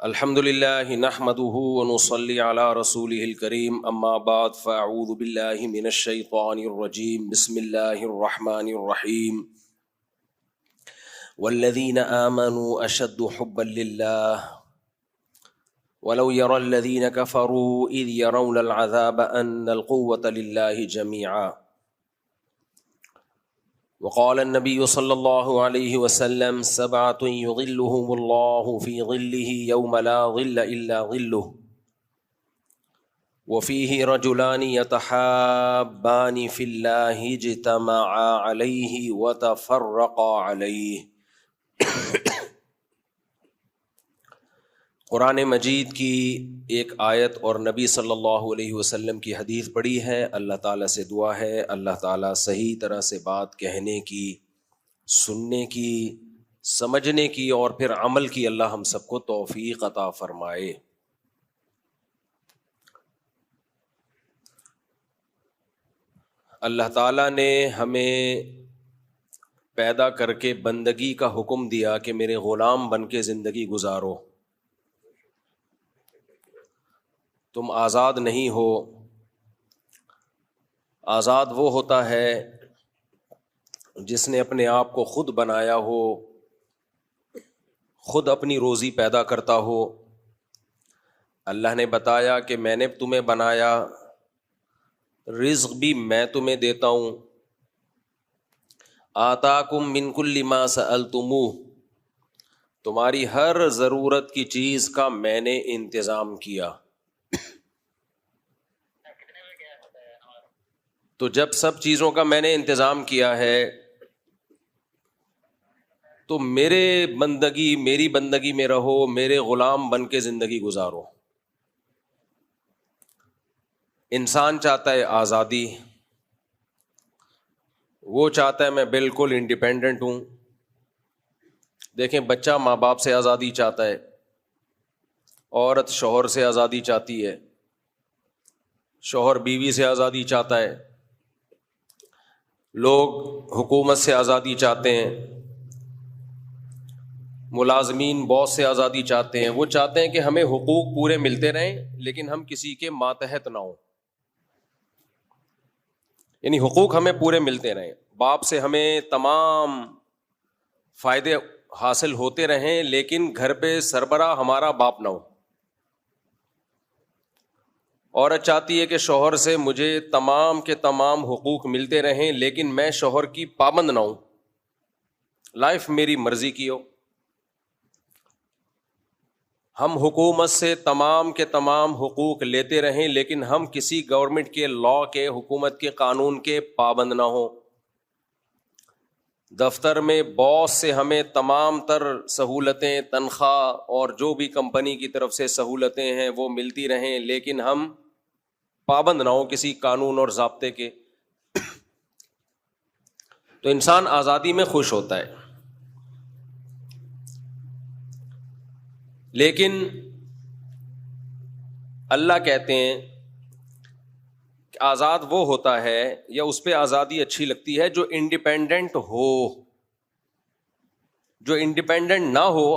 الحمد للہ نحمده ونصلي على رسوله الكريم اما بعد فاعوذ باللہ من الشیطان الرجیم بسم اللہ الرحمن الرحیم والذین آمنوا اشد حبا للہ ولو يرى الذین كفروا اذ يرون العذاب ان القوة للہ جميعا وقال النبي صلى الله عليه وسلم سبعة يظلهم الله في ظله يوم لا ظل إلا ظله وفيه رجلان يتحابان في الله اجتمعا عليه وتفرقا عليه۔ قرآن مجید کی ایک آیت اور نبی صلی اللہ علیہ وسلم کی حدیث پڑھی ہے۔ اللہ تعالیٰ سے دعا ہے اللہ تعالیٰ صحیح طرح سے بات کہنے کی، سننے کی، سمجھنے کی اور پھر عمل کی اللہ ہم سب کو توفیق عطا فرمائے۔ اللہ تعالیٰ نے ہمیں پیدا کر کے بندگی کا حکم دیا کہ میرے غلام بن کے زندگی گزارو، تم آزاد نہیں ہو۔ آزاد وہ ہوتا ہے جس نے اپنے آپ کو خود بنایا ہو، خود اپنی روزی پیدا کرتا ہو۔ اللہ نے بتایا کہ میں نے تمہیں بنایا، رزق بھی میں تمہیں دیتا ہوں۔ آتاکم من کل ما سألتموہ، تمہاری ہر ضرورت کی چیز کا میں نے انتظام کیا۔ تو جب سب چیزوں کا میں نے انتظام کیا ہے تو میری بندگی میں رہو، میرے غلام بن کے زندگی گزارو۔ انسان چاہتا ہے آزادی، وہ چاہتا ہے میں بالکل انڈیپینڈنٹ ہوں۔ دیکھیں بچہ ماں باپ سے آزادی چاہتا ہے، عورت شوہر سے آزادی چاہتی ہے، شوہر بیوی سے آزادی چاہتا ہے، لوگ حکومت سے آزادی چاہتے ہیں، ملازمین باس سے آزادی چاہتے ہیں۔ وہ چاہتے ہیں کہ ہمیں حقوق پورے ملتے رہیں لیکن ہم کسی کے ماتحت نہ ہوں، یعنی حقوق ہمیں پورے ملتے رہیں، باپ سے ہمیں تمام فائدے حاصل ہوتے رہیں لیکن گھر پہ سربراہ ہمارا باپ نہ ہو۔ عورت چاہتی ہے کہ شوہر سے مجھے تمام کے تمام حقوق ملتے رہیں لیکن میں شوہر کی پابند نہ ہوں، لائف میری مرضی کی ہو۔ ہم حکومت سے تمام کے تمام حقوق لیتے رہیں لیکن ہم کسی گورنمنٹ کے لا کے، حکومت کے قانون کے پابند نہ ہوں۔ دفتر میں باس سے ہمیں تمام تر سہولتیں، تنخواہ اور جو بھی کمپنی کی طرف سے سہولتیں ہیں وہ ملتی رہیں لیکن ہم پابند نہ ہوں کسی قانون اور ضابطے کے۔ تو انسان آزادی میں خوش ہوتا ہے، لیکن اللہ کہتے ہیں کہ آزاد وہ ہوتا ہے یا اس پہ آزادی اچھی لگتی ہے جو انڈیپینڈنٹ ہو۔ جو انڈیپینڈنٹ نہ ہو،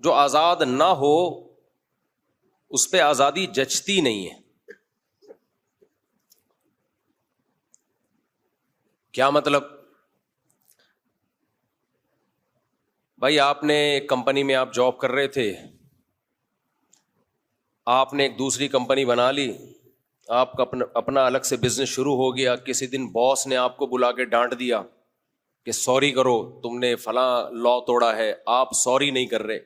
جو آزاد نہ ہو، اس پہ آزادی جچتی نہیں ہے۔ کیا مطلب؟ بھائی آپ نے ایک کمپنی میں آپ جاب کر رہے تھے، آپ نے ایک دوسری کمپنی بنا لی، آپ کا اپنا الگ سے بزنس شروع ہو گیا۔ کسی دن باس نے آپ کو بلا کے ڈانٹ دیا کہ سوری کرو، تم نے فلاں لا توڑا ہے، آپ سوری نہیں کر رہے۔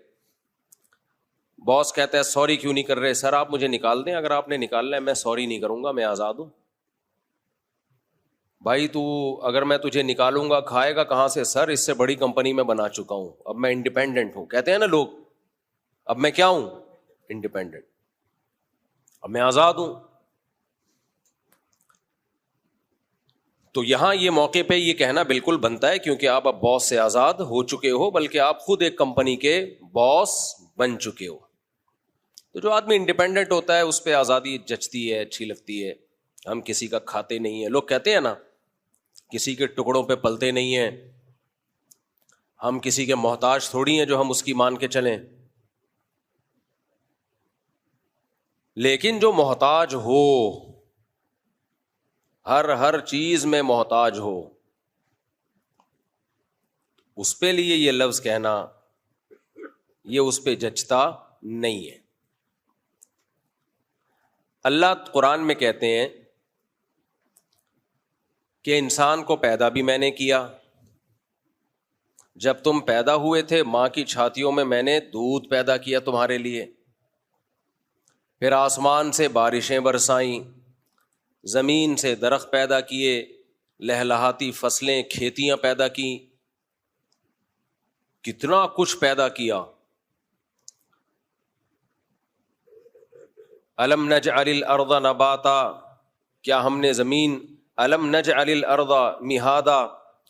باس کہتا ہے سوری کیوں نہیں کر رہے؟ سر آپ مجھے نکال دیں، اگر آپ نے نکالنا ہے میں سوری نہیں کروں گا، میں آزاد ہوں۔ بھائی تو اگر میں تجھے نکالوں گا کھائے گا کہاں سے؟ سر اس سے بڑی کمپنی میں بنا چکا ہوں، اب میں انڈیپینڈنٹ ہوں۔ کہتے ہیں نا لوگ اب میں کیا ہوں؟ انڈیپینڈنٹ، اب میں آزاد ہوں۔ تو یہاں یہ موقع پہ یہ کہنا بالکل بنتا ہے کیونکہ آپ اب باس سے آزاد ہو چکے ہو، بلکہ آپ خود ایک کمپنی کے باس بن چکے ہو۔ تو جو آدمی انڈیپینڈنٹ ہوتا ہے اس پہ آزادی جچتی ہے، اچھی لگتی ہے۔ ہم کسی کا کھاتے نہیں ہیں، لوگ کہتے ہیں نا کسی کے ٹکڑوں پہ پلتے نہیں ہیں، ہم کسی کے محتاج تھوڑی ہیں جو ہم اس کی مان کے چلیں۔ لیکن جو محتاج ہو، ہر چیز میں محتاج ہو، اس پہ لیے یہ لفظ کہنا یہ اس پہ جچتا نہیں ہے۔ اللہ قرآن میں کہتے ہیں کہ انسان کو پیدا بھی میں نے کیا، جب تم پیدا ہوئے تھے ماں کی چھاتیوں میں نے دودھ پیدا کیا تمہارے لیے، پھر آسمان سے بارشیں برسائیں، زمین سے درخت پیدا کیے، لہلہاتی فصلیں کھیتیاں پیدا کی، کتنا کچھ پیدا کیا۔ الم نجعل الارض نباتا، کیا ہم نے زمین، الم نجعل الارض مہادا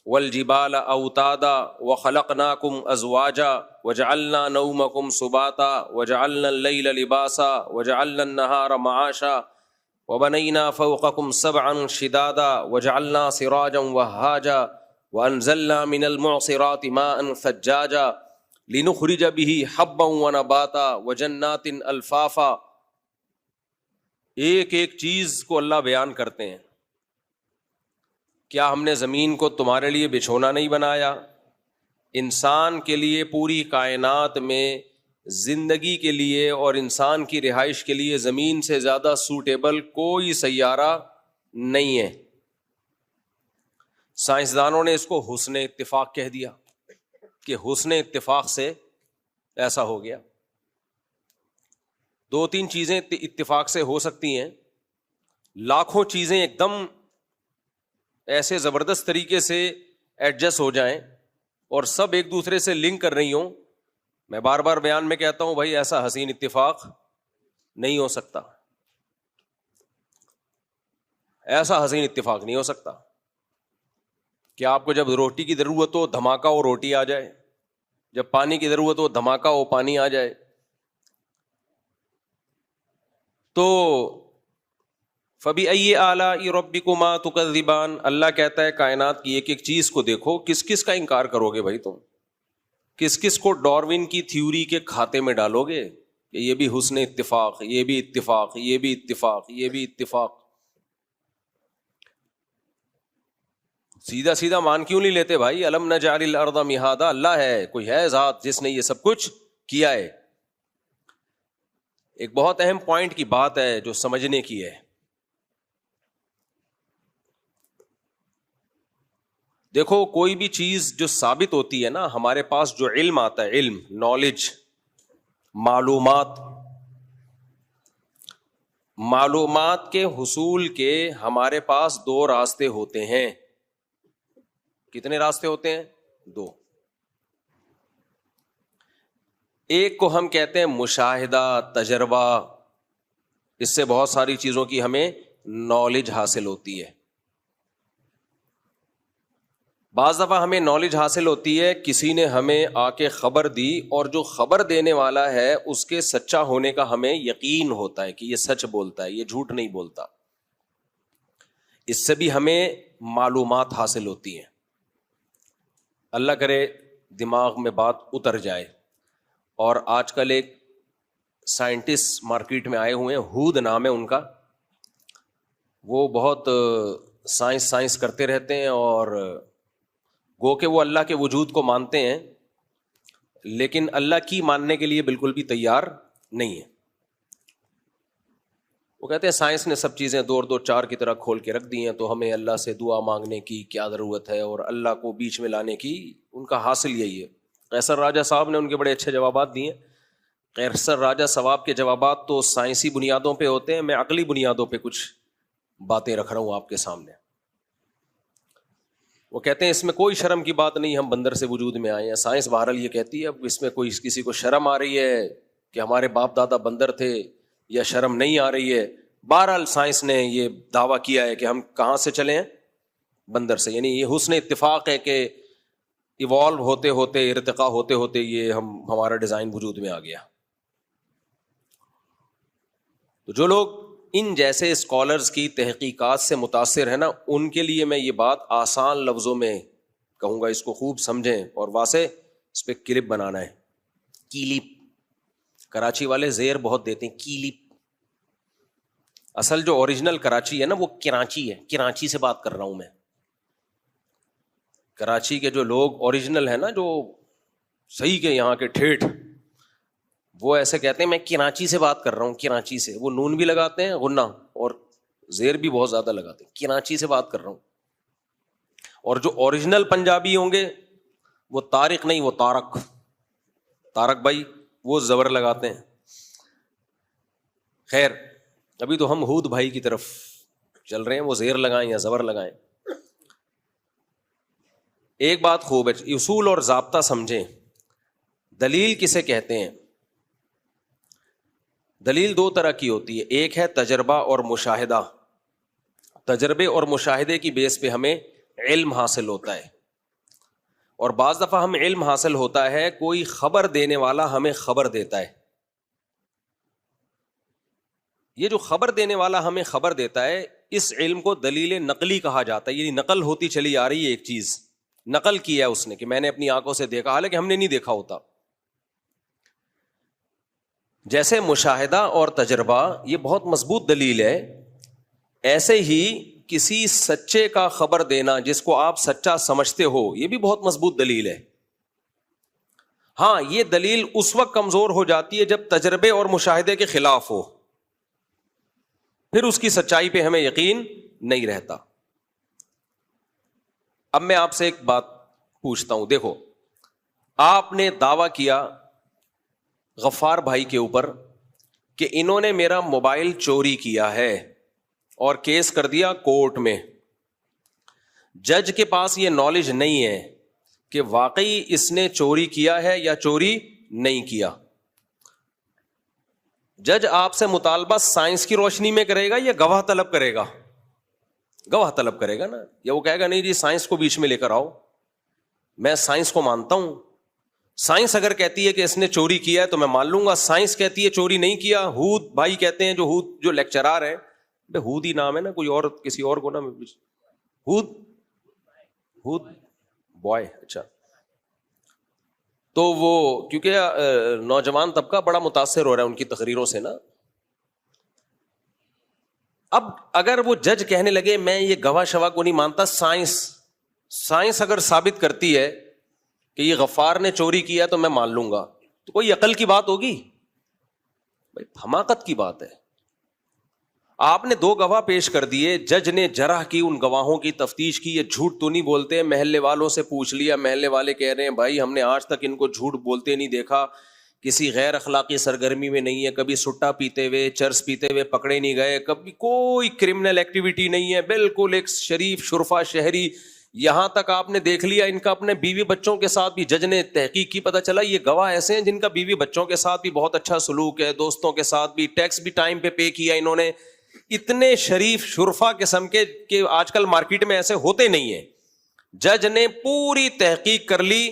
والجبال اوتادا وخلقناکم ازواجا وجعلنا نومکم سباتا وجعلنا اللیل لباسا وجعلنا النہار معاشا وبنینا فوقکم سبعا شدادا وجعلنا سراجا وہاجا وانزلنا من المعصرات ماء ثجاجا لنخرج به حبا ونباتا وجنات الفافا۔ ایک ایک چیز کو اللہ بیان کرتے ہیں۔ کیا ہم نے زمین کو تمہارے لیے بچھونا نہیں بنایا؟ انسان کے لیے پوری کائنات میں زندگی کے لیے اور انسان کی رہائش کے لیے زمین سے زیادہ سوٹیبل کوئی سیارہ نہیں ہے۔ سائنسدانوں نے اس کو حسن اتفاق کہہ دیا کہ حسن اتفاق سے ایسا ہو گیا۔ دو تین چیزیں اتفاق سے ہو سکتی ہیں، لاکھوں چیزیں ایک دم ایسے زبردست طریقے سے ایڈجسٹ ہو جائیں اور سب ایک دوسرے سے لنک کر رہی ہوں۔ میں بار بار بیان میں کہتا ہوں بھائی ایسا حسین اتفاق نہیں ہو سکتا، ایسا حسین اتفاق نہیں ہو سکتا کہ آپ کو جب روٹی کی ضرورت ہو دھماکہ ہو روٹی آ جائے، جب پانی کی ضرورت ہو دھماکہ ہو پانی آ جائے۔ تو فَبِأَيِّ آلَاءِ رَبِّكُمَا تُكَذِّبَانِ، اللہ کہتا ہے کائنات کی ایک ایک چیز کو دیکھو، کس کس کا انکار کرو گے بھائی تم؟ کس کس کو ڈاروین کی تھیوری کے کھاتے میں ڈالو گے کہ یہ بھی حسن اتفاق، یہ بھی اتفاق، یہ بھی اتفاق، یہ بھی اتفاق؟ سیدھا سیدھا مان کیوں نہیں لیتے بھائی؟ الم نجعل الارض مہادا، اللہ ہے، کوئی ہے ذات جس نے یہ سب کچھ کیا ہے۔ ایک بہت اہم پوائنٹ کی بات ہے جو سمجھنے کی ہے۔ دیکھو کوئی بھی چیز جو ثابت ہوتی ہے نا، ہمارے پاس جو علم آتا ہے، علم، نالج، معلومات کے حصول کے ہمارے پاس دو راستے ہوتے ہیں۔ کتنے راستے ہوتے ہیں؟ دو۔ ایک کو ہم کہتے ہیں مشاہدہ، تجربہ، اس سے بہت ساری چیزوں کی ہمیں نالج حاصل ہوتی ہے۔ بعض دفعہ ہمیں نالج حاصل ہوتی ہے، کسی نے ہمیں آ کے خبر دی اور جو خبر دینے والا ہے اس کے سچا ہونے کا ہمیں یقین ہوتا ہے کہ یہ سچ بولتا ہے، یہ جھوٹ نہیں بولتا۔ اس سے بھی ہمیں معلومات حاصل ہوتی ہیں۔ اللہ کرے دماغ میں بات اتر جائے۔ اور آج کل ایک سائنٹسٹ مارکیٹ میں آئے ہوئے ہیں، ہود نام ہے ان کا، وہ بہت سائنس کرتے رہتے ہیں اور گو کہ وہ اللہ کے وجود کو مانتے ہیں لیکن اللہ کی ماننے کے لیے بالکل بھی تیار نہیں ہے۔ وہ کہتے ہیں سائنس نے سب چیزیں دو چار کی طرح کھول کے رکھ دی ہیں، تو ہمیں اللہ سے دعا مانگنے کی کیا ضرورت ہے، اور اللہ کو بیچ میں لانے کی ان کا حاصل یہی ہے۔ قیصر راجہ صاحب نے ان کے بڑے اچھے جوابات دیے۔ قیصر راجہ صواب کے جوابات تو سائنسی بنیادوں پہ ہوتے ہیں، میں عقلی بنیادوں پہ کچھ باتیں رکھ رہا ہوں آپ کے سامنے۔ وہ کہتے ہیں اس میں کوئی شرم کی بات نہیں، ہم بندر سے وجود میں آئے ہیں۔ سائنس بہرحال یہ کہتی ہے، اب اس میں کوئی کسی کو شرم آ رہی ہے کہ ہمارے باپ دادا بندر تھے یا شرم نہیں آ رہی ہے، بہرحال سائنس نے یہ دعویٰ کیا ہے کہ ہم کہاں سے چلے ہیں؟ بندر سے۔ یعنی یہ حسن اتفاق ہے کہ ایوالو ہوتے ہوتے، ارتقاء ہوتے ہوتے یہ ہمارا ڈیزائن وجود میں آ گیا۔ تو جو لوگ ان جیسے اسکالرز کی تحقیقات سے متاثر ہیں نا، ان کے لیے میں یہ بات آسان لفظوں میں کہوں گا، اس کو خوب سمجھیں اور واسے اس پہ کلپ بنانا ہے۔ کیلپ، کراچی والے زیر بہت دیتے ہیں، کیلپ، اصل جو اوریجنل کراچی ہے نا وہ کراچی ہے, کراچی سے بات کر رہا ہوں میں. کراچی کے جو لوگ اوریجنل ہیں نا, جو صحیح کے یہاں کے ٹھیٹھ, وہ ایسے کہتے ہیں میں کراچی سے بات کر رہا ہوں, کراچی سے. وہ نون بھی لگاتے ہیں غنہ اور زیر بھی بہت زیادہ لگاتے ہیں, کراچی سے بات کر رہا ہوں. اور جو اوریجنل پنجابی ہوں گے وہ طارق نہیں, وہ طارق, طارق بھائی, وہ زبر لگاتے ہیں. خیر ابھی تو ہم ہود بھائی کی طرف چل رہے ہیں, وہ زیر لگائیں یا زبر لگائیں. ایک بات خوب ہے, اصول اور ضابطہ سمجھیں. دلیل کسے کہتے ہیں؟ دلیل دو طرح کی ہوتی ہے, ایک ہے تجربہ اور مشاہدہ. تجربے اور مشاہدے کی بیس پہ ہمیں علم حاصل ہوتا ہے, اور بعض دفعہ ہم علم حاصل ہوتا ہے کوئی خبر دینے والا ہمیں خبر دیتا ہے. یہ جو خبر دینے والا ہمیں خبر دیتا ہے, اس علم کو دلیل نقلی کہا جاتا ہے. یعنی نقل ہوتی چلی آ رہی ہے, ایک چیز نقل کیا ہے اس نے کہ میں نے اپنی آنکھوں سے دیکھا, حالانکہ ہم نے نہیں دیکھا ہوتا. جیسے مشاہدہ اور تجربہ یہ بہت مضبوط دلیل ہے, ایسے ہی کسی سچے کا خبر دینا جس کو آپ سچا سمجھتے ہو, یہ بھی بہت مضبوط دلیل ہے. ہاں یہ دلیل اس وقت کمزور ہو جاتی ہے جب تجربے اور مشاہدے کے خلاف ہو, پھر اس کی سچائی پہ ہمیں یقین نہیں رہتا. اب میں آپ سے ایک بات پوچھتا ہوں, دیکھو آپ نے دعویٰ کیا غفار بھائی کے اوپر کہ انہوں نے میرا موبائل چوری کیا ہے اور کیس کر دیا کورٹ میں. جج کے پاس یہ نالج نہیں ہے کہ واقعی اس نے چوری کیا ہے یا چوری نہیں کیا. جج آپ سے مطالبہ سائنس کی روشنی میں کرے گا یا گواہ طلب کرے گا؟ گواہ طلب کرے گا نا. یا وہ کہے گا نہیں جی سائنس کو بیچ میں لے کر آؤ, میں سائنس کو مانتا ہوں, سائنس اگر کہتی ہے کہ اس نے چوری کیا ہے تو میں مان لوں گا, سائنس کہتی ہے چوری نہیں کیا. ہود بھائی کہتے ہیں, جو ہود جو لیکچرار ہے, ہود ہی نام ہے نا, کوئی اور کسی اور کو نا, ہود ہود بوائے, اچھا. تو وہ کیونکہ نوجوان طبقہ بڑا متاثر ہو رہا ہے ان کی تقریروں سے نا. اب اگر وہ جج کہنے لگے میں یہ گواہ شواہ کو نہیں مانتا, سائنس اگر ثابت کرتی ہے کہ یہ غفار نے چوری کیا تو میں مان لوں گا, تو کوئی عقل کی بات ہوگی؟ بھائی حماقت کی بات ہے. آپ نے 2 گواہ پیش کر دیے, جج نے جرح کی ان گواہوں کی تفتیش کی, یہ جھوٹ تو نہیں بولتے. محلے والوں سے پوچھ لیا, محلے والے کہہ رہے ہیں بھائی ہم نے آج تک ان کو جھوٹ بولتے نہیں دیکھا, کسی غیر اخلاقی سرگرمی میں نہیں ہے, کبھی سٹا پیتے ہوئے چرس پیتے ہوئے پکڑے نہیں گئے, کبھی کوئی کرمنل ایکٹیویٹی نہیں ہے, بالکل ایک شریف شرفا شہری. یہاں تک آپ نے دیکھ لیا ان کا اپنے بیوی بچوں کے ساتھ بھی, جج نے تحقیق کی, پتہ چلا یہ گواہ ایسے ہیں جن کا بیوی بچوں کے ساتھ بھی بہت اچھا سلوک ہے, دوستوں کے ساتھ بھی, ٹیکس بھی ٹائم پہ پے کیا انہوں نے. اتنے شریف شرفا قسم کے کہ آج کل مارکیٹ میں ایسے ہوتے نہیں ہیں. جج نے پوری تحقیق کر لی.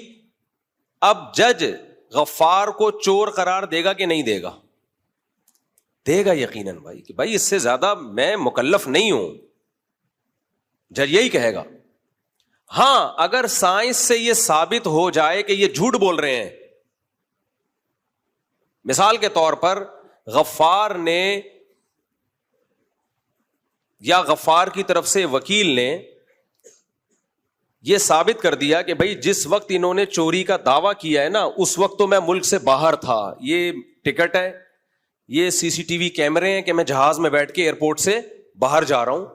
اب جج غفار کو چور قرار دے گا کہ نہیں دے گا؟ دے گا یقیناً بھائی, کہ بھائی اس سے زیادہ میں مکلف نہیں ہوں. جج یہی کہے گا. ہاں اگر سائنس سے یہ ثابت ہو جائے کہ یہ جھوٹ بول رہے ہیں, مثال کے طور پر غفار نے یا غفار کی طرف سے وکیل نے یہ ثابت کر دیا کہ بھائی جس وقت انہوں نے چوری کا دعویٰ کیا ہے نا اس وقت تو میں ملک سے باہر تھا, یہ ٹکٹ ہے, یہ CCTV کیمرے ہیں کہ میں جہاز میں بیٹھ کے ایئرپورٹ سے باہر جا رہا ہوں,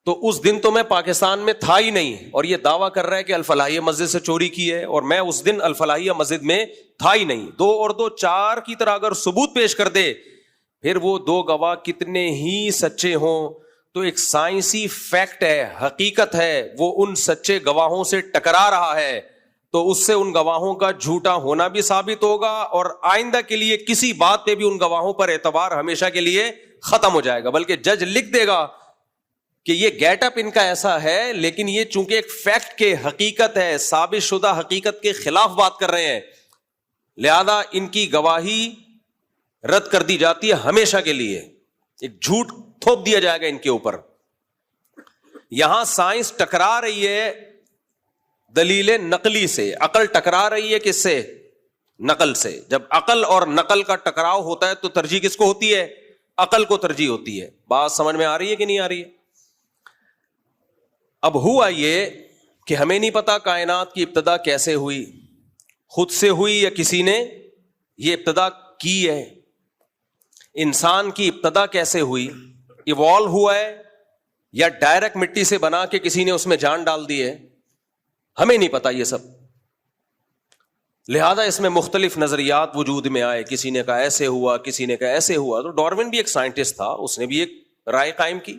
تو اس دن تو میں پاکستان میں تھا ہی نہیں, اور یہ دعویٰ کر رہا ہے کہ الفلاحیہ مسجد سے چوری کی ہے اور میں اس دن الفلاحیہ مسجد میں تھا ہی نہیں. 2 اور 2 4 کی طرح اگر ثبوت پیش کر دے, پھر وہ 2 گواہ کتنے ہی سچے ہوں تو ایک سائنسی فیکٹ ہے, حقیقت ہے, وہ ان سچے گواہوں سے ٹکرا رہا ہے, تو اس سے ان گواہوں کا جھوٹا ہونا بھی ثابت ہوگا, اور آئندہ کے لیے کسی بات پہ بھی ان گواہوں پر اعتبار ہمیشہ کے لیے ختم ہو جائے گا. بلکہ جج لکھ دے گا کہ یہ گیٹ اپ ان کا ایسا ہے, لیکن یہ چونکہ ایک فیکٹ کے حقیقت ہے, ثابت شدہ حقیقت کے خلاف بات کر رہے ہیں, لہذا ان کی گواہی رد کر دی جاتی ہے ہمیشہ کے لیے. ایک جھوٹ تھوپ دیا جائے گا ان کے اوپر. یہاں سائنس ٹکرا رہی ہے دلیل نقلی سے, عقل ٹکرا رہی ہے کس سے؟ نقل سے. جب عقل اور نقل کا ٹکراؤ ہوتا ہے تو ترجیح کس کو ہوتی ہے؟ عقل کو ترجیح ہوتی ہے. بات سمجھ میں آ رہی ہے کہ نہیں آ رہی ہے؟ اب ہوا یہ کہ ہمیں نہیں پتا کائنات کی ابتدا کیسے ہوئی, خود سے ہوئی یا کسی نے یہ ابتدا کی ہے. انسان کی ابتدا کیسے ہوئی, ایوالو ہوا ہے یا ڈائریکٹ مٹی سے بنا کے کسی نے اس میں جان ڈال دی ہے, ہمیں نہیں پتا یہ سب. لہذا اس میں مختلف نظریات وجود میں آئے, کسی نے کہا ایسے ہوا, کسی نے کہا ایسے ہوا. تو ڈارون بھی ایک سائنٹسٹ تھا, اس نے بھی ایک رائے قائم کی,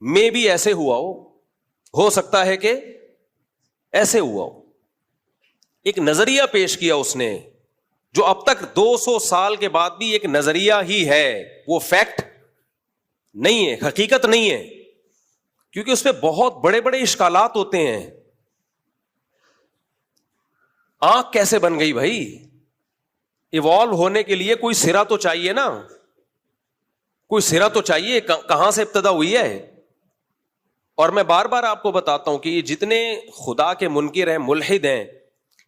میں بھی ایسے ہوا ہو سکتا ہے کہ ایسے ہوا ہو. ایک نظریہ پیش کیا اس نے جو اب تک 200 سال کے بعد بھی ایک نظریہ ہی ہے, وہ فیکٹ نہیں ہے, حقیقت نہیں ہے, کیونکہ اس پہ بہت بڑے بڑے اشکالات ہوتے ہیں. آنکھ کیسے بن گئی بھائی؟ ایوالو ہونے کے لیے کوئی سرا تو چاہیے نا, کوئی سرا تو چاہیے, کہاں سے ابتدا ہوئی ہے. اور میں بار بار آپ کو بتاتا ہوں کہ یہ جتنے خدا کے منکر ہیں, ملحد ہیں,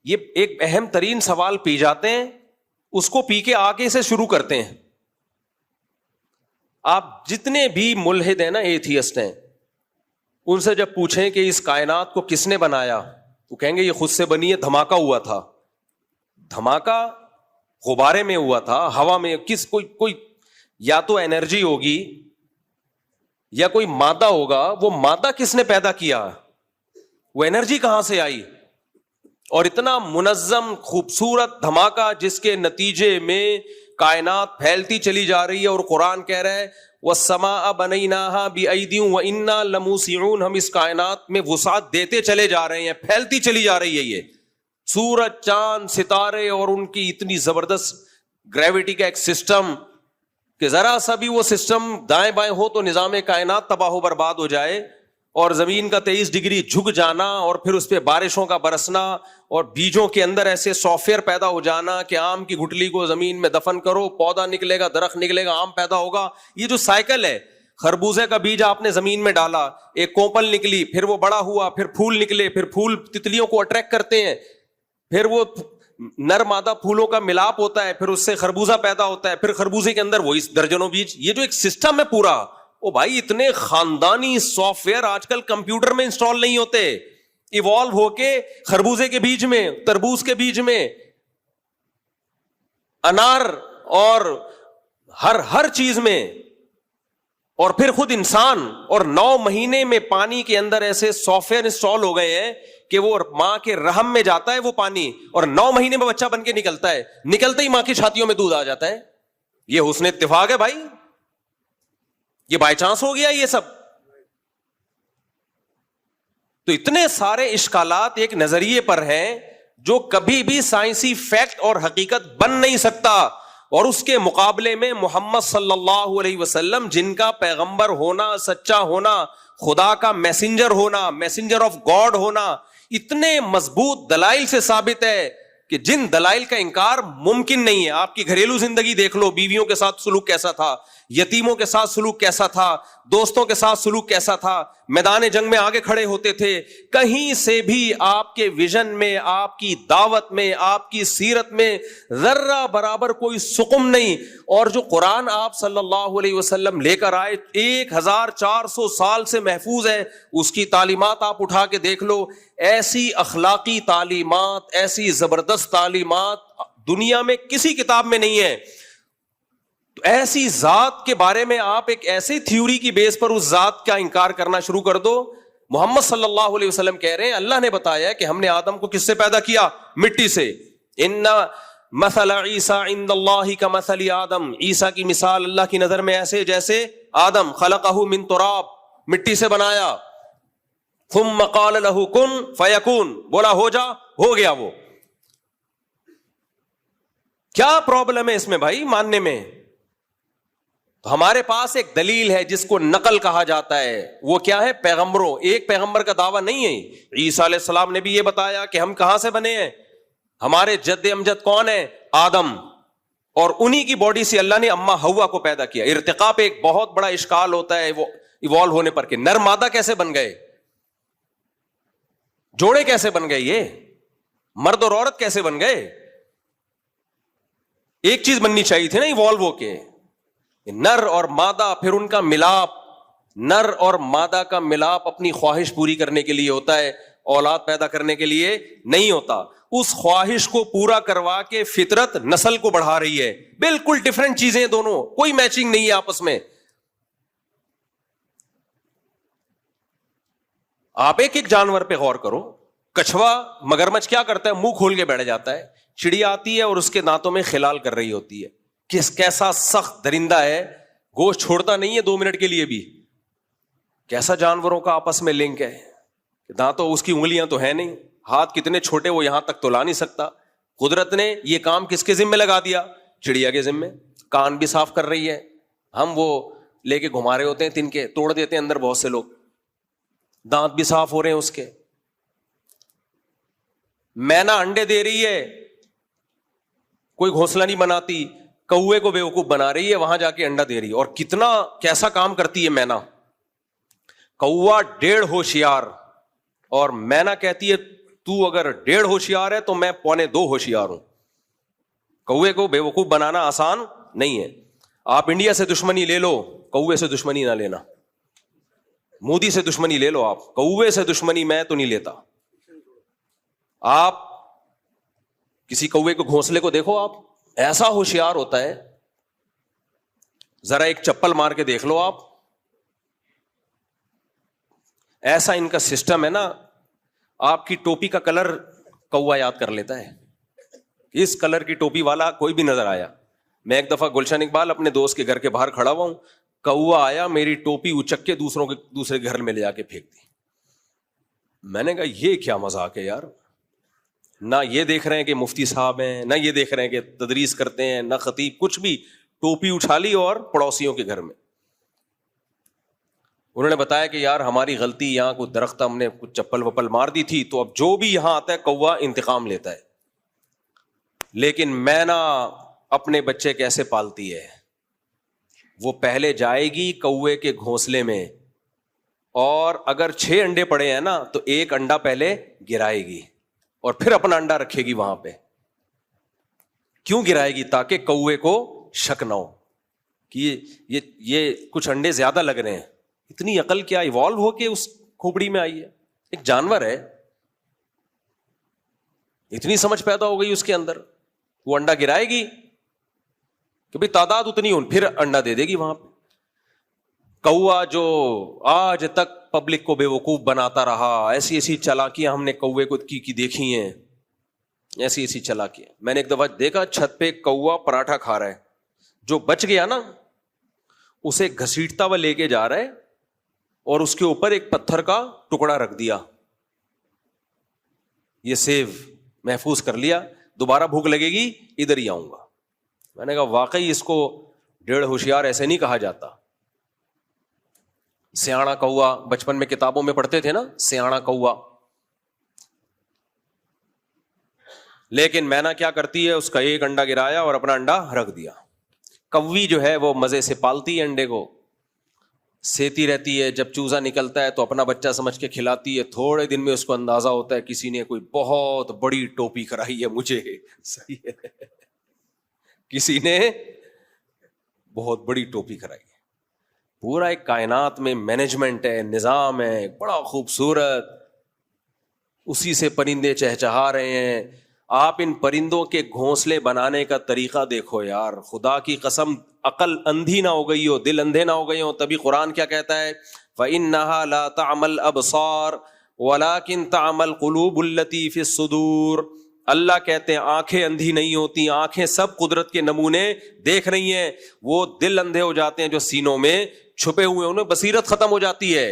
یہ ایک اہم ترین سوال پی جاتے ہیں, اس کو پی کے آگے سے شروع کرتے ہیں. آپ جتنے بھی ملحد ہیں نا, ایتھیسٹ ہیں, ان سے جب پوچھیں کہ اس کائنات کو کس نے بنایا, وہ کہیں گے یہ خود سے بنی ہے, دھماکہ ہوا تھا. دھماکہ غبارے میں ہوا تھا, ہوا میں, کوئی یا تو انرجی ہوگی یا کوئی مادہ ہوگا, وہ مادہ کس نے پیدا کیا, وہ انرجی کہاں سے آئی. اور اتنا منظم خوبصورت دھماکہ جس کے نتیجے میں کائنات پھیلتی چلی جا رہی ہے, اور قرآن کہہ رہا ہے وَالسَّمَاءَ بَنَيْنَاهَا بِأَيْدٍ وَإِنَّا لَمُوسِعُونَ, ہم اس کائنات میں وسعت دیتے چلے جا رہے ہیں, پھیلتی چلی جا رہی ہے. یہ سورج, چاند, ستارے اور ان کی اتنی زبردست گریوٹی کا ایک سسٹم کہ ذرا سا بھی وہ سسٹم دائیں بائیں ہو تو نظام کائنات تباہ و برباد ہو جائے, اور زمین کا 23 ڈگری جھک جانا, اور پھر اس پہ بارشوں کا برسنا, اور بیجوں کے اندر ایسے سافٹ ویئر پیدا ہو جانا کہ آم کی گٹلی کو زمین میں دفن کرو, پودا نکلے گا, درخت نکلے گا, آم پیدا ہوگا. یہ جو سائیکل ہے, خربوزے کا بیج آپ نے زمین میں ڈالا, ایک کوپل نکلی, پھر وہ بڑا ہوا, پھر پھول نکلے, پھر پھول تتلیوں کو اٹریکٹ کرتے ہیں, پھر وہ نر مادہ پھولوں کا ملاپ ہوتا ہے, پھر اس سے خربوزہ پیدا ہوتا ہے, پھر خربوزے کے اندر وہی درجنوں بیج. یہ جو ایک سسٹم ہے پورا, او بھائی اتنے خاندانی سافٹ ویئر آج کل کمپیوٹر میں انسٹال نہیں ہوتے. ایوالو ہو کے خربوزے کے بیج میں, تربوز کے بیج میں, انار اور ہر چیز میں, اور پھر خود انسان, اور 9 مہینے میں پانی کے اندر ایسے سافٹ ویئر انسٹال ہو گئے ہیں کہ وہ ماں کے رحم میں جاتا ہے وہ پانی, اور 9 مہینے میں بچہ بن کے نکلتا ہے, نکلتے ہی ماں کی چھاتیوں میں دودھ آ جاتا ہے. یہ حسن اتفاق ہے بھائی, یہ بائی چانس ہو گیا یہ سب. تو اتنے سارے اشکالات ایک نظریے پر ہیں جو کبھی بھی سائنسی فیکٹ اور حقیقت بن نہیں سکتا, اور اس کے مقابلے میں محمد صلی اللہ علیہ وسلم, جن کا پیغمبر ہونا, سچا ہونا, خدا کا میسنجر ہونا, میسنجر آف گاڈ ہونا, اتنے مضبوط دلائل سے ثابت ہے کہ جن دلائل کا انکار ممکن نہیں ہے. آپ کی گھریلو زندگی دیکھ لو, بیویوں کے ساتھ سلوک کیسا تھا, یتیموں کے ساتھ سلوک کیسا تھا, دوستوں کے ساتھ سلوک کیسا تھا, میدان جنگ میں آگے کھڑے ہوتے تھے. کہیں سے بھی آپ کے ویژن میں, آپ کی دعوت میں, آپ کی سیرت میں ذرہ برابر کوئی سقم نہیں. اور جو قرآن آپ صلی اللہ علیہ وسلم لے کر آئے 1400 سال سے محفوظ ہے, اس کی تعلیمات آپ اٹھا کے دیکھ لو. ایسی اخلاقی تعلیمات, ایسی زبردست تعلیمات دنیا میں کسی کتاب میں نہیں ہے. ایسی ذات کے بارے میں آپ ایک ایسی تھیوری کی بیس پر اس ذات کا انکار کرنا شروع کر دو. محمد صلی اللہ علیہ وسلم کہہ رہے ہیں اللہ نے بتایا کہ ہم نے آدم کو کس سے پیدا کیا, مٹی سے. ان مثل عیسیٰ عند اللہ کمثل آدم, عیسیٰ کی مثال اللہ کی نظر میں ایسے جیسے آدم, خلقہ من تراب, مٹی سے بنایا, ثم قال له کن فیکون, بولا ہو جا, ہو گیا. وہ کیا پرابلم ہے اس میں بھائی ماننے میں؟ تو ہمارے پاس ایک دلیل ہے جس کو نقل کہا جاتا ہے. وہ کیا ہے؟ پیغمبروں. ایک پیغمبر کا دعویٰ نہیں ہے. عیسیٰ علیہ السلام نے بھی یہ بتایا کہ ہم کہاں سے بنے ہیں, ہمارے جد امجد کون ہے؟ آدم, اور انہی کی باڈی سے اللہ نے اماں حوا کو پیدا کیا. ارتقاء پہ ایک بہت بڑا اشکال ہوتا ہے وہ ایوالو ہونے پر کہ نر مادہ کیسے بن گئے, جوڑے کیسے بن گئے, یہ مرد اور عورت کیسے بن گئے. ایک چیز بننی چاہیے تھی نا ایوالو ہو کے. نر اور مادہ، پھر ان کا ملاپ، نر اور مادہ کا ملاپ اپنی خواہش پوری کرنے کے لیے ہوتا ہے، اولاد پیدا کرنے کے لیے نہیں ہوتا. اس خواہش کو پورا کروا کے فطرت نسل کو بڑھا رہی ہے. بالکل ڈفرنٹ چیزیں دونوں، کوئی میچنگ نہیں ہے آپس میں. آپ ایک ایک جانور پہ غور کرو. کچھوا مگرمچھ کیا کرتا ہے؟ منہ کھول کے بیٹھ جاتا ہے. چڑیا آتی ہے اور اس کے دانتوں میں خلال کر رہی ہوتی ہے. کیسا سخت درندہ ہے، گوشت چھوڑتا نہیں ہے 2 منٹ کے لیے بھی. کیسا جانوروں کا آپس میں لنک ہے. دانتوں، اس کی انگلیاں تو ہے نہیں، ہاتھ کتنے چھوٹے وہ یہاں تک تو لا نہیں سکتا. قدرت نے یہ کام کس کے ذمہ لگا دیا؟ چڑیا کے ذمہ. کان بھی صاف کر رہی ہے. ہم وہ لے کے گھما رہے ہوتے ہیں تن کے، توڑ دیتے ہیں اندر بہت سے لوگ. دانت بھی صاف ہو رہے ہیں اس کے. مینا انڈے دے رہی ہے، کوئی گھونسلہ نہیں بناتی، کوے کو بیوقوف بنا رہی ہے، وہاں جا کے انڈا دے رہی ہے. اور کتنا کیسا کام کرتی ہے مینا. کوا 1.5 ہوشیار، اور مینا کہتی ہے تو اگر 1.5 ہوشیار ہے تو میں 1.25 ہوشیار ہوں. کوے کو بیوقوف بنانا آسان نہیں ہے. آپ انڈیا سے دشمنی لے لو، کوے سے دشمنی نہ لینا. مودی سے دشمنی لے لو آپ، کوے سے دشمنی میں تو نہیں لیتا. آپ کسی کوے کو گھونسلے کو دیکھو، آپ ایسا ہوشیار ہوتا ہے، ذرا ایک چپل مار کے دیکھ لو آپ. ایسا ان کا سسٹم ہے نا. آپ کی ٹوپی کا کلر کوا یاد کر لیتا ہے. اس کلر کی ٹوپی والا کوئی بھی نظر آیا. میں ایک دفعہ گلشن اقبال اپنے دوست کے گھر کے باہر کھڑا ہوا ہوں، کوا آیا، میری ٹوپی اچک کے دوسرے گھر میں لے جا کے پھینک دی. میں نے کہا یہ کیا مذاق ہے یار. نہ یہ دیکھ رہے ہیں کہ مفتی صاحب ہیں، نہ یہ دیکھ رہے ہیں کہ تدریس کرتے ہیں، نہ خطیب، کچھ بھی. ٹوپی اٹھا لی اور پڑوسیوں کے گھر میں. انہوں نے بتایا کہ یار ہماری غلطی، یہاں کوئی درخت ہم نے کچھ چپل وپل مار دی تھی، تو اب جو بھی یہاں آتا ہے کوا انتقام لیتا ہے. لیکن مینا اپنے بچے کیسے پالتی ہے؟ وہ پہلے جائے گی کوے کے گھونسلے میں، اور اگر 6 انڈے پڑے ہیں نا تو 1 انڈا پہلے گرائے گی اور پھر اپنا انڈا رکھے گی وہاں پہ. کیوں گرائے گی؟ تاکہ کوے کو شک نہ ہو کہ یہ کچھ انڈے زیادہ لگ رہے ہیں. اتنی عقل کیا ایوالو ہو کے اس کھوپڑی میں آئی ہے. ایک جانور ہے، اتنی سمجھ پیدا ہو گئی اس کے اندر. وہ انڈا گرائے گی کہ بھئی تعداد اتنی ہو، پھر انڈا دے دے گی وہاں پہ. کوا جو آج تک پبلک کو بے وقوف بناتا رہا، ایسی ایسی چالاکیاں ہم نے کوے کو کی دیکھی ہیں، ایسی ایسی چالاکیاں. میں نے ایک دفعہ دیکھا چھت پہ کوا پراٹھا کھا رہا ہے، جو بچ گیا نا اسے گھسیٹتا ہوا لے کے جا رہا ہے اور اس کے اوپر ایک پتھر کا ٹکڑا رکھ دیا. یہ سیو محفوظ کر لیا، دوبارہ بھوک لگے گی ادھر ہی آؤں گا. میں نے کہا واقعی اس کو 1.5 ہوشیار ایسے نہیں کہا جاتا. سیاڑا کوا، بچپن میں کتابوں میں پڑھتے تھے نا، سیاڑا کوا. لیکن مینا کیا کرتی ہے؟ اس کا 1 انڈا گرایا اور اپنا انڈا رکھ دیا. کوی جو ہے وہ مزے سے پالتی ہے انڈے کو، سیتی رہتی ہے. جب چوزا نکلتا ہے تو اپنا بچہ سمجھ کے کھلاتی ہے. تھوڑے دن میں اس کو اندازہ ہوتا ہے کسی نے کوئی بہت بڑی ٹوپی کرائی ہے مجھے. صحیح ہے، کسی نے بہت بڑی ٹوپی کرائی ہے. پورا ایک کائنات میں مینجمنٹ ہے، نظام ہے بڑا خوبصورت. اسی سے پرندے چہچہا رہے ہیں. آپ ان پرندوں کے گھونسلے بنانے کا طریقہ دیکھو یار. خدا کی قسم، عقل اندھی نہ ہو گئی ہو، دل اندھے نہ ہو گئے ہو. تبھی قرآن کیا کہتا ہے؟ فَإِنَّهَا لَا تَعْمَى الْأَبْصَارُ وَلَكِنْ تَعْمَى الْقُلُوبُ الَّتِي فِي الصُّدُورِ. اللہ کہتے ہیں آنکھیں اندھی نہیں ہوتی، آنکھیں سب قدرت کے نمونے دیکھ رہی ہیں. وہ دل اندھے ہو جاتے ہیں جو سینوں میں چھپے ہوئے ہیں، انہیں بصیرت ختم ہو جاتی ہے،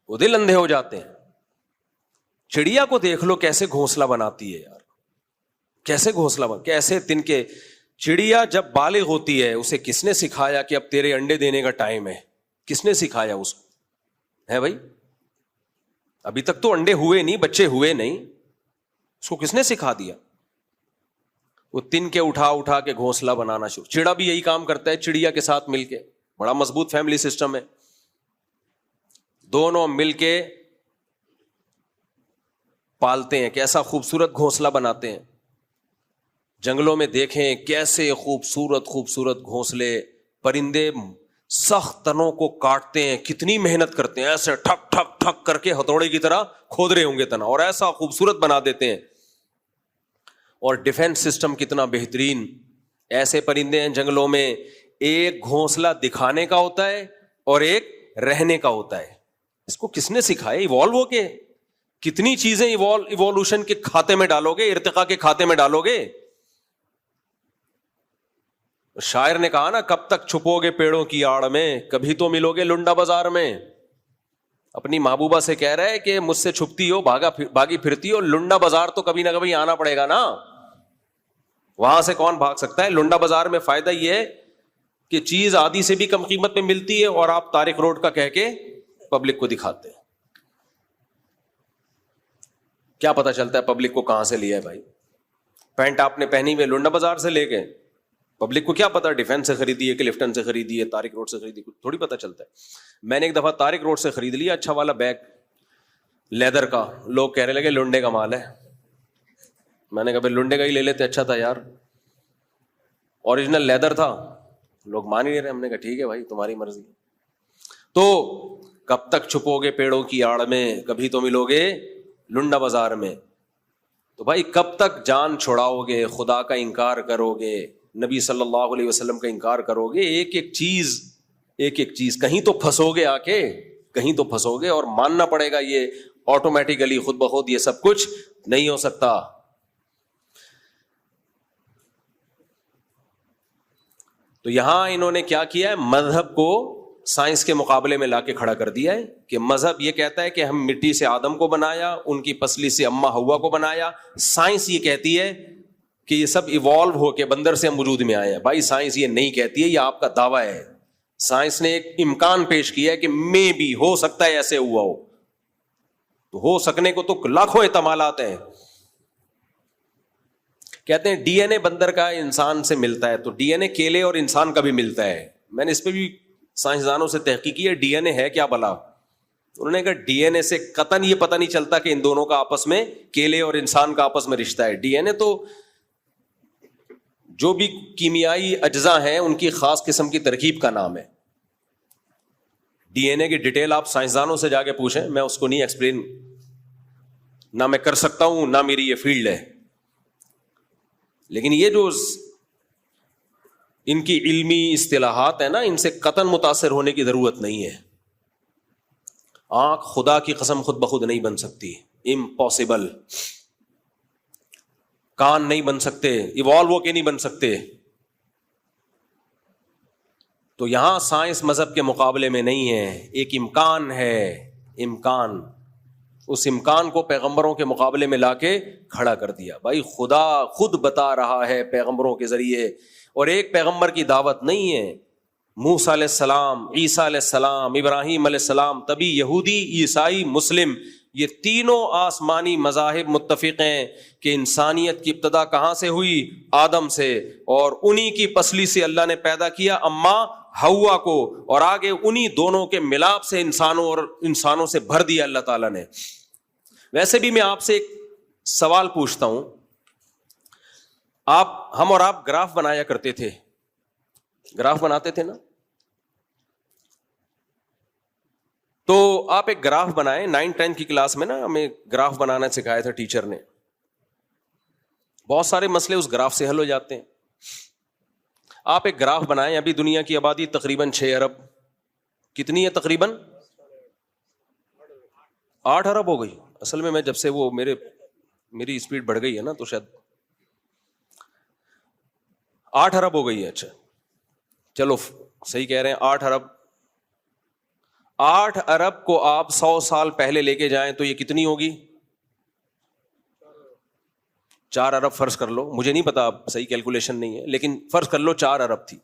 وہ دل اندھے ہو جاتے ہیں. چڑیا کو دیکھ لو کیسے گھونسلہ بناتی ہے یار، کیسے گھونسلہ کیسے تن کے. چڑیا جب بالغ ہوتی ہے اسے کس نے سکھایا کہ اب تیرے انڈے دینے کا ٹائم ہے؟ کس نے سکھایا اس کو؟ ہے بھائی، ابھی تک تو انڈے ہوئے نہیں، بچے ہوئے نہیں، اس کو کس نے سکھا دیا؟ وہ تن کے اٹھا کے گھونسلہ بنانا شروع. چڑا بھی یہی کام کرتا ہے چڑیا کے ساتھ مل کے. بڑا مضبوط فیملی سسٹم ہے، دونوں مل کے پالتے ہیں. کیسا خوبصورت گھونسلہ بناتے ہیں. جنگلوں میں دیکھیں کیسے خوبصورت خوبصورت گھونسلے، پرندے سخت تنوں کو کاٹتے ہیں، کتنی محنت کرتے ہیں، ایسے ٹھک ٹھک ٹھک کر کے ہتھوڑے کی طرح کھود رہے ہوں گے تنا، اور ایسا خوبصورت بنا دیتے ہیں. اور ڈیفنس سسٹم کتنا بہترین. ایسے پرندے ہیں جنگلوں میں، ایک گھونسلہ دکھانے کا ہوتا ہے اور ایک رہنے کا ہوتا ہے. اس کو کس نے سکھایا؟ ایوالو ہو کے کتنی چیزیں ایوولوشن کے کھاتے میں ڈالو گے، ارتقاء کے کھاتے میں ڈالو گے. شاعر نے کہا نا، کب تک چھپو گے پیڑوں کی آڑ میں، کبھی تو ملو گے لنڈا بازار میں. اپنی محبوبہ سے کہہ رہا ہے کہ مجھ سے چھپتی ہو، بھاگی پھرتی ہو، لنڈا بازار تو کبھی نہ کبھی آنا پڑے گا نا. وہاں سے کون بھاگ سکتا ہے؟ لنڈا بازار میں فائدہ یہ ہے کہ چیز آدھی سے بھی کم قیمت میں ملتی ہے، اور آپ طارق روڈ کا کہہ کے پبلک کو دکھاتے ہیں. کیا پتا چلتا ہے پبلک کو کہاں سے لیا ہے بھائی؟ پینٹ آپ نے پہنی ہوئی لنڈا بازار سے لے کے، پبلک کو کیا پتا ڈیفینس سے خریدی ہے، کلفٹن سے خریدی ہے، طارق روڈ سے خریدی، تھوڑی پتا چلتا ہے. میں نے ایک دفعہ طارق روڈ سے خرید لیا اچھا والا بیگ لیدر کا، لوگ کہنے لگے لنڈے کا مال ہے. میں نے کہا بھائی لنڈے کا ہی لے لیتے، اچھا تھا یار، اوریجنل لیدر تھا. لوگ مان ہی نہیں رہے. ہم نے کہا ٹھیک ہے بھائی تمہاری مرضی. تو کب تک چھپو گے پیڑوں کی آڑ میں، کبھی تو ملو گے لنڈا بازار میں. تو بھائی کب تک جان چھڑاؤ گے، خدا کا انکار کرو گے، نبی صلی اللہ علیہ وسلم کا انکار کرو گے. ایک ایک چیز کہیں تو پھنسو گے، آ کے کہیں تو پھنسو گے، اور ماننا پڑے گا یہ آٹومیٹیکلی خود بخود یہ سب کچھ نہیں ہو سکتا. تو یہاں انہوں نے کیا کیا ہے؟ مذہب کو سائنس کے مقابلے میں لا کے کھڑا کر دیا ہے کہ مذہب یہ کہتا ہے کہ ہم مٹی سے آدم کو بنایا، ان کی پسلی سے اماں ہوا کو بنایا. سائنس یہ کہتی ہے کہ یہ سب ایوالو ہو کے بندر سے ہم وجود میں آئے ہیں. بھائی سائنس یہ نہیں کہتی ہے، یہ آپ کا دعویٰ ہے. سائنس نے ایک امکان پیش کیا ہے کہ میں بھی ہو سکتا ہے ایسے ہوا ہو. تو ہو سکنے کو تو لاکھوں احتمالات ہیں. کہتے ہیں ڈی این اے بندر کا انسان سے ملتا ہے، تو ڈی این اے کیلے اور انسان کا بھی ملتا ہے. میں نے اس پہ بھی سائنسدانوں سے تحقیق کی ہے، ڈی این اے ہے کیا بلا. انہوں نے کہا ڈی این اے سے قطعاً یہ پتہ نہیں چلتا کہ ان دونوں کا آپس میں، کیلے اور انسان کا آپس میں رشتہ ہے. ڈی این اے تو جو بھی کیمیائی اجزاء ہیں ان کی خاص قسم کی ترکیب کا نام ہے. ڈی این اے کی ڈیٹیل آپ سائنسدانوں سے جا کے پوچھیں، میں اس کو نہیں ایکسپلین نہ میں کر سکتا ہوں، نہ میری یہ فیلڈ ہے. لیکن یہ جو ان کی علمی اصطلاحات ہیں نا، ان سے قطعاً متاثر ہونے کی ضرورت نہیں ہے. آنکھ خدا کی قسم خود بخود نہیں بن سکتی، امپاسبل. کان نہیں بن سکتے، ایوالو ہو کے نہیں بن سکتے. تو یہاں سائنس مذہب کے مقابلے میں نہیں ہے، ایک امکان ہے. امکان، اس امکان کو پیغمبروں کے مقابلے میں لا کے کھڑا کر دیا. بھائی خدا خود بتا رہا ہے پیغمبروں کے ذریعے، اور ایک پیغمبر کی دعوت نہیں ہے. موسیٰ علیہ السلام، عیسیٰ علیہ السلام، ابراہیم علیہ السلام، تبھی یہودی، عیسائی، مسلم، یہ تینوں آسمانی مذاہب متفق ہیں کہ انسانیت کی ابتدا کہاں سے ہوئی؟ آدم سے، اور انہی کی پسلی سے اللہ نے پیدا کیا اماں ہوا کو، اور آگے انہی دونوں کے ملاپ سے انسانوں سے بھر دیا اللہ تعالیٰ نے. ویسے بھی میں آپ سے ایک سوال پوچھتا ہوں. ہم اور آپ گراف بنایا کرتے تھے، گراف بناتے تھے نا؟ تو آپ ایک گراف بنائیں. 9-10 کی کلاس میں نا ہمیں گراف بنانا سکھایا تھا ٹیچر نے. بہت سارے مسئلے اس گراف سے حل ہو جاتے ہیں. آپ ایک گراف بنائیں. ابھی دنیا کی آبادی تقریباً 6 ارب، کتنی ہے تقریباً؟ 8 ارب ہو گئی. اصل میں جب سے وہ میری اسپیڈ بڑھ گئی ہے نا، تو شاید 8 ارب ہو گئی ہے. اچھا چلو صحیح کہہ رہے ہیں، 8 ارب. 8 ارب کو آپ 100 سال پہلے لے کے جائیں تو یہ کتنی ہوگی؟ 4 ارب فرض کر لو. مجھے نہیں پتا، صحیح کیلکولیشن نہیں ہے، لیکن فرض کر لو 4 ارب تھی.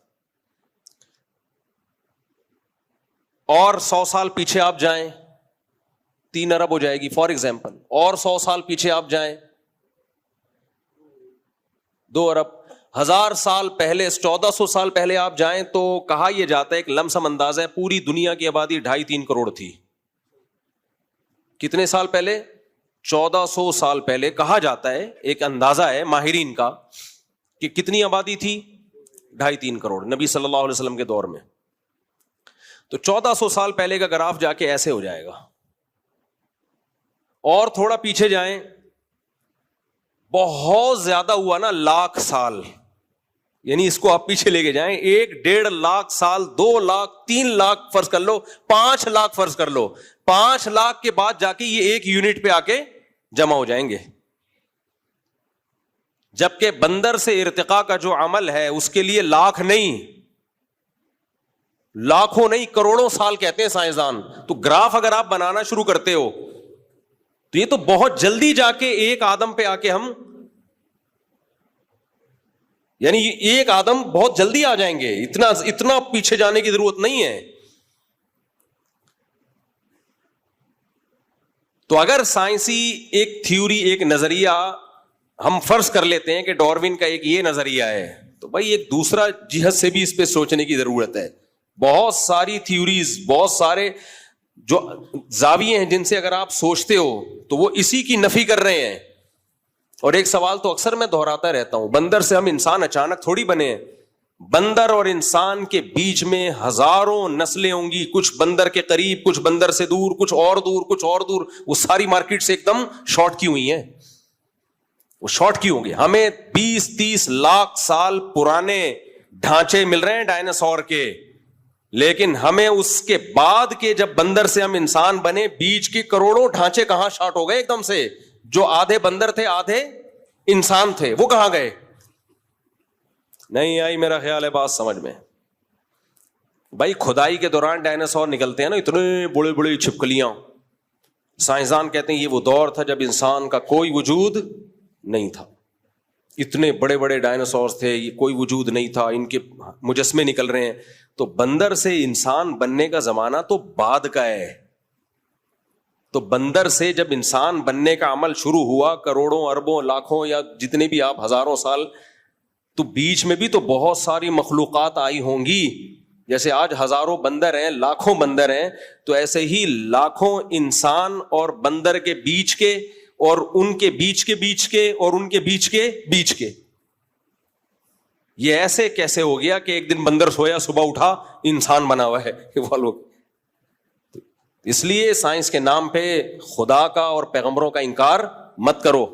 اور 100 سال پیچھے آپ جائیں 3 ارب ہو جائے گی فار ایگزامپل. اور 100 سال پیچھے آپ جائیں 2 ارب. 1000 سال پہلے، 1400 سال پہلے آپ جائیں تو کہا یہ جاتا ہے، ایک لم سم اندازہ ہے، پوری دنیا کی آبادی 2.5-3 کروڑ تھی. کتنے سال پہلے؟ 1400 سال پہلے. کہا جاتا ہے، ایک اندازہ ہے ماہرین کا، کہ کتنی آبادی تھی؟ 2.5-3 کروڑ نبی صلی اللہ علیہ وسلم کے دور میں. تو 1400 سال پہلے کا گراف جا کے ایسے ہو جائے گا. اور تھوڑا پیچھے جائیں, بہت زیادہ ہوا نا, 1,00,000 سال, یعنی اس کو آپ پیچھے لے کے جائیں, 1-1.5 لاکھ سال, 2 لاکھ, 3 لاکھ فرض کر لو, 5 لاکھ فرض کر لو. 5 لاکھ کے بعد جا کے یہ 1 یونٹ پہ آ کے جمع ہو جائیں گے. جبکہ بندر سے ارتقاء کا جو عمل ہے اس کے لیے لاکھ نہیں, لاکھوں نہیں, کروڑوں سال کہتے ہیں سائنسدان. تو گراف اگر آپ بنانا شروع کرتے ہو تو یہ تو بہت جلدی جا کے 1 آدم پہ آ کے ہم, یعنی 1 آدم بہت جلدی آ جائیں گے, اتنا پیچھے جانے کی ضرورت نہیں ہے. تو اگر سائنسی ایک تھیوری, ایک نظریہ ہم فرض کر لیتے ہیں کہ ڈاروین کا ایک یہ نظریہ ہے, تو بھائی ایک دوسرا جہت سے بھی اس پہ سوچنے کی ضرورت ہے. بہت ساری تھیوریز, بہت سارے جو زاویے ہیں جن سے اگر آپ سوچتے ہو تو وہ اسی کی نفی کر رہے ہیں. اور ایک سوال تو اکثر میں دہراتا رہتا ہوں, بندر سے ہم انسان اچانک تھوڑی بنے ہیں. بندر اور انسان کے بیچ میں ہزاروں نسلیں ہوں گی, کچھ بندر کے قریب, کچھ بندر سے دور, کچھ اور دور, کچھ اور دور. وہ ساری مارکیٹ سے ایک دم شارٹ کی ہوئی ہیں. وہ شارٹ کی ہوں گی. ہمیں 20-30 لاکھ سال پرانے ڈھانچے مل رہے ہیں ڈائناسور کے, لیکن ہمیں اس کے بعد کے جب بندر سے ہم انسان بنے, بیچ کے کروڑوں ڈھانچے کہاں شارٹ ہو گئے ایک دم سے. جو آدھے بندر تھے آدھے انسان تھے, وہ کہاں گئے؟ نہیں آئی میرا خیال ہے بات سمجھ میں. بھائی کھدائی کے دوران ڈائناسور نکلتے ہیں نا, اتنے بڑے بڑے چھپکلیاں. سائنسدان کہتے ہیں یہ وہ دور تھا جب انسان کا کوئی وجود نہیں تھا. اتنے بڑے بڑے ڈائناسورز تھے, یہ کوئی وجود نہیں تھا, ان کے مجسمے نکل رہے ہیں. تو بندر سے انسان بننے کا زمانہ تو بعد کا ہے. تو بندر سے جب انسان بننے کا عمل شروع ہوا, کروڑوں, اربوں, لاکھوں یا جتنے بھی آپ ہزاروں سال, تو بیچ میں بھی تو بہت ساری مخلوقات آئی ہوں گی. جیسے آج ہزاروں بندر ہیں, لاکھوں بندر ہیں, تو ایسے ہی لاکھوں انسان اور بندر کے بیچ کے, اور ان کے بیچ کے بیچ کے, اور ان کے بیچ کے بیچ کے. یہ ایسے کیسے ہو گیا کہ ایک دن بندر سویا, صبح اٹھا انسان بنا ہوا ہے وہ لوگ. اس لیے سائنس کے نام پہ خدا کا اور پیغمبروں کا انکار مت کرو.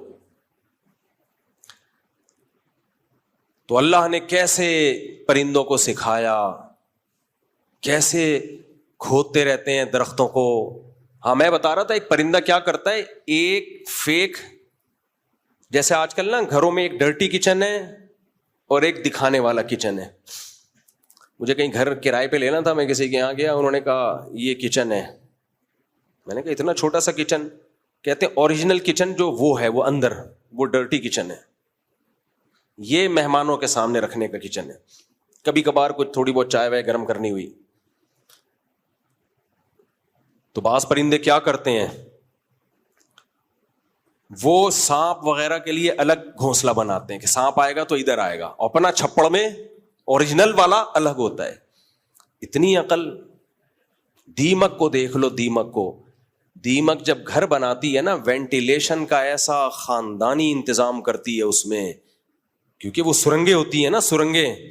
تو اللہ نے کیسے پرندوں کو سکھایا, کیسے کھودتے رہتے ہیں درختوں کو. ہاں میں بتا رہا تھا ایک پرندہ کیا کرتا ہے, ایک فیک, جیسے آج کل نا گھروں میں ایک ڈرٹی کچن ہے اور ایک دکھانے والا کچن ہے. مجھے کہیں گھر کرائے پہ لینا تھا, میں کسی کے یہاں گیا, انہوں نے کہا یہ کچن ہے. میں نے کہا اتنا چھوٹا سا کچن؟ کہتے ہیں اوریجنل کچن جو وہ ہے وہ اندر, وہ ڈرٹی کچن ہے, یہ مہمانوں کے سامنے رکھنے کا کچن ہے. کبھی کبھار کچھ تھوڑی بہت چائے وائے گرم کرنی ہوئی. تو بعض پرندے کیا کرتے ہیں, وہ سانپ وغیرہ کے لیے الگ گھونسلہ بناتے ہیں کہ سانپ آئے گا تو ادھر آئے گا, اور اپنا چھپڑ میں اوریجنل والا الگ ہوتا ہے. اتنی عقل. دیمک کو دیکھ لو, دیمک کو. دیمک جب گھر بناتی ہے نا, وینٹیلیشن کا ایسا خاندانی انتظام کرتی ہے اس میں, کیونکہ وہ سرنگیں ہوتی ہیں نا, سرنگیں.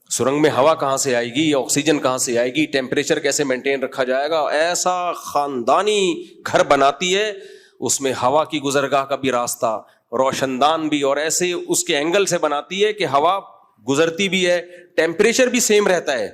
سرنگ میں ہوا کہاں سے آئے گی, آکسیجن کہاں سے آئے گی, ٹیمپریچر کیسے مینٹین رکھا جائے گا, ایسا خاندانی گھر بناتی ہے. اس میں ہوا کی گزرگاہ کا بھی راستہ, روشن دان بھی, اور ایسے اس کے اینگل سے بناتی ہے کہ ہوا گزرتی بھی ہے, ٹیمپریچر بھی سیم رہتا ہے.